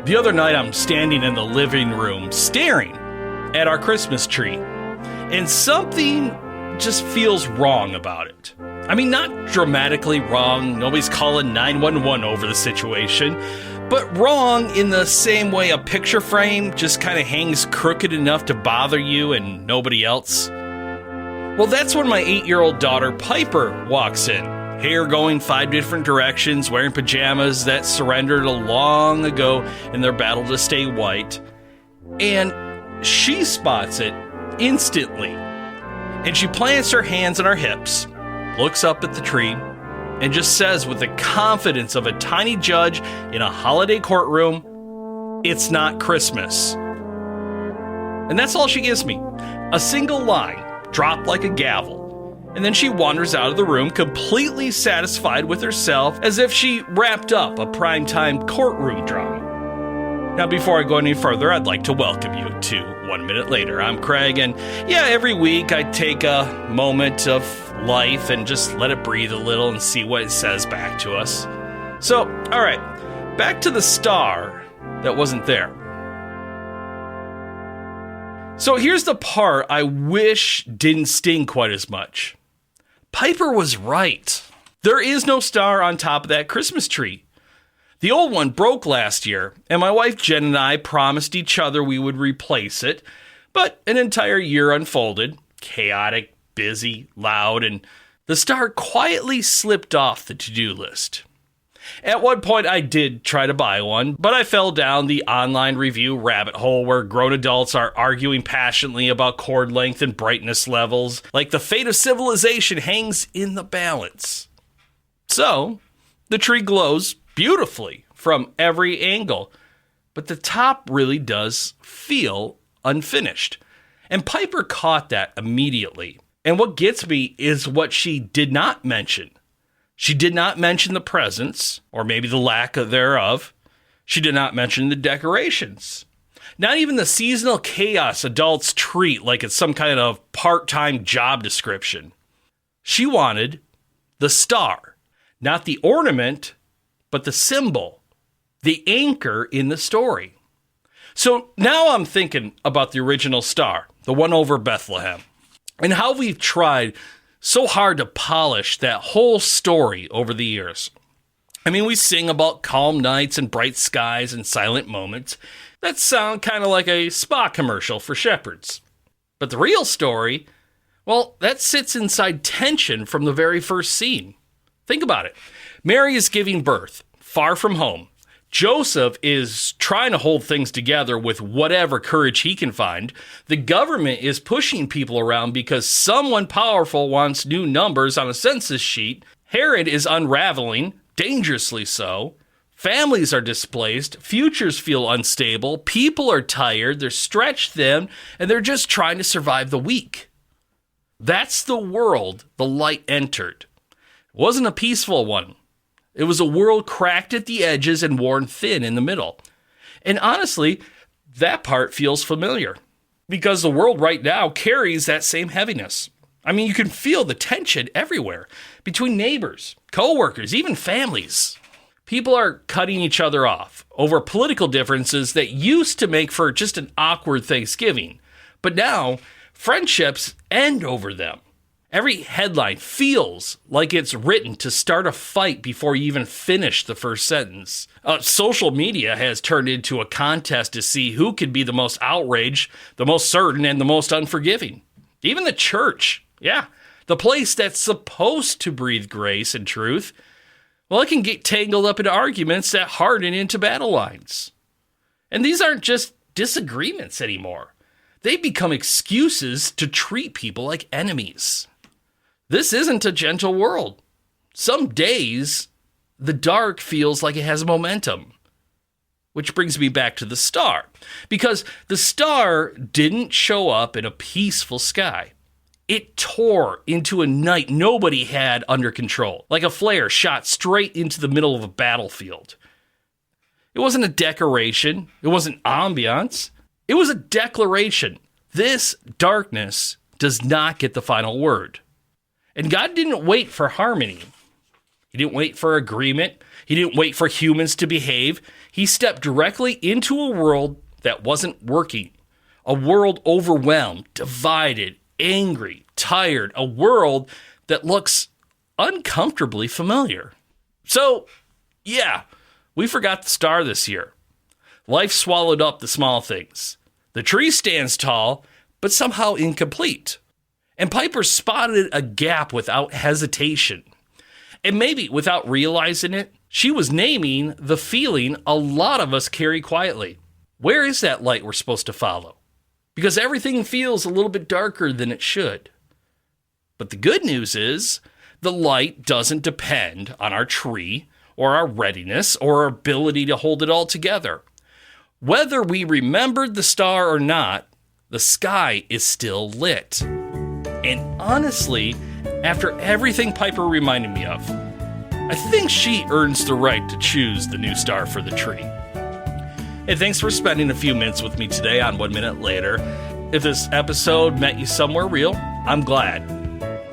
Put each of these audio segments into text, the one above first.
The other night, I'm standing in the living room staring at our Christmas tree, and something just feels wrong about it. I mean, not dramatically wrong, nobody's calling 911 over the situation, but wrong in the same way a picture frame just kind of hangs crooked enough to bother you and nobody else. Well, that's when my 8-year-old daughter Piper walks in, hair going 5 different directions, wearing pajamas that surrendered long ago in their battle to stay white, and she spots it instantly. And she plants her hands on her hips, looks up at the tree, and just says with the confidence of a tiny judge in a holiday courtroom, "It's not Christmas." And that's all she gives me. A single line, dropped like a gavel. And then she wanders out of the room completely satisfied with herself, as if she wrapped up a primetime courtroom drama. Now, before I go any further, I'd like to welcome you to 1 Minute Later. I'm Craig, and yeah, every week I take a moment of life and just let it breathe a little and see what it says back to us. So, all right, back to the star that wasn't there. So here's the part I wish didn't sting quite as much. Piper was right. There is no star on top of that Christmas tree. The old one broke last year, and my wife Jen and I promised each other we would replace it, but an entire year unfolded, chaotic, busy, loud, and the star quietly slipped off the to-do list. At one point, I did try to buy one, but I fell down the online review rabbit hole where grown adults are arguing passionately about cord length and brightness levels, like the fate of civilization hangs in the balance. So, the tree glows beautifully from every angle, but the top really does feel unfinished. And Piper caught that immediately. And what gets me is what she did not mention. She did not mention the presents, or maybe the lack thereof. She did not mention the decorations. Not even the seasonal chaos adults treat like it's some kind of part-time job description. She wanted the star, not the ornament, but the symbol, the anchor in the story. So now I'm thinking about the original star, the one over Bethlehem, and how we've tried so hard to polish that whole story over the years. I mean, we sing about calm nights and bright skies and silent moments that sound kind of like a spa commercial for shepherds. But the real story, well, that sits inside tension from the very first scene. Think about it. Mary is giving birth, far from home. Joseph is trying to hold things together with whatever courage he can find. The government is pushing people around because someone powerful wants new numbers on a census sheet. Herod is unraveling, dangerously so. Families are displaced. Futures feel unstable. People are tired. They're stretched thin, and they're just trying to survive the week. That's the world the light entered. It wasn't a peaceful one. It was a world cracked at the edges and worn thin in the middle. And honestly, that part feels familiar because the world right now carries that same heaviness. I mean, you can feel the tension everywhere between neighbors, coworkers, even families. People are cutting each other off over political differences that used to make for just an awkward Thanksgiving. But now, friendships end over them. Every headline feels like it's written to start a fight before you even finish the first sentence. Social media has turned into a contest to see who could be the most outraged, the most certain, and the most unforgiving. Even the church, the place that's supposed to breathe grace and truth, well, it can get tangled up in arguments that harden into battle lines. And these aren't just disagreements anymore. They've become excuses to treat people like enemies. This isn't a gentle world. Some days, the dark feels like it has momentum. Which brings me back to the star. Because the star didn't show up in a peaceful sky. It tore into a night nobody had under control, like a flare shot straight into the middle of a battlefield. It wasn't a decoration. It wasn't ambiance. It was a declaration. This darkness does not get the final word. And God didn't wait for harmony. He didn't wait for agreement. He He didn't wait for humans to behave. He stepped directly into a world that wasn't working, a world overwhelmed, divided, angry, tired, a world that looks uncomfortably familiar. So, yeah, we forgot the star this year. Life swallowed up the small things. The tree stands tall, but somehow incomplete. And Piper spotted a gap without hesitation. And maybe without realizing it, she was naming the feeling a lot of us carry quietly. Where is that light we're supposed to follow? Because everything feels a little bit darker than it should. But the good news is, the light doesn't depend on our tree or our readiness or our ability to hold it all together. Whether we remembered the star or not, the sky is still lit. And honestly, after everything Piper reminded me of, I think she earns the right to choose the new star for the tree. Hey, thanks for spending a few minutes with me today on 1 Minute Later. If this episode met you somewhere real, I'm glad.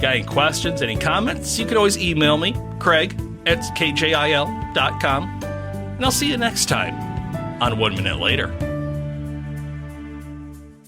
Got any questions, any comments? You can always email me, Craig@kjil.com. And I'll see you next time on 1 Minute Later.